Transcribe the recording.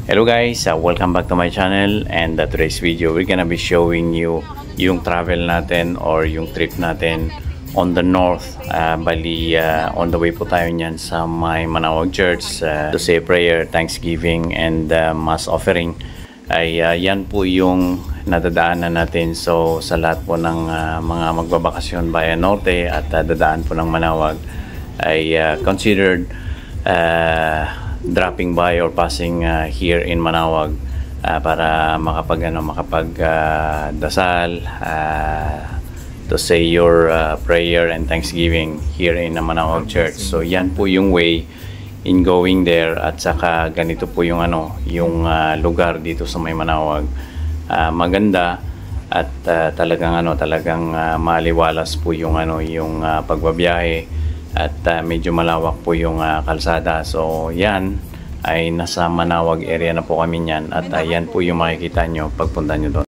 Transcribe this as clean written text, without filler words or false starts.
Hello guys, welcome back to my channel, and today's video we're gonna be showing you yung travel natin or yung trip natin on the north. On the way po tayo niyan sa may Manaoag Church to say prayer, thanksgiving and mass offering. Yan po yung nadadaanan natin. So sa lahat po ng mga magbabakasyon via Norte at dadaan po ng Manaoag ay considered dropping by or passing here in Manaoag para makapag dasal to say your prayer and thanksgiving here in Manaoag Church. So yan po yung way in going there, at saka ganito po yung yung lugar dito sa may Manaoag. Maganda at talagang maliwalas po yung yung pagbabiyahe. At medyo malawak po yung kalsada. So yan ay nasa Manaoag area na po kami niyan. At yan po yung makikita nyo pagpunta nyo doon.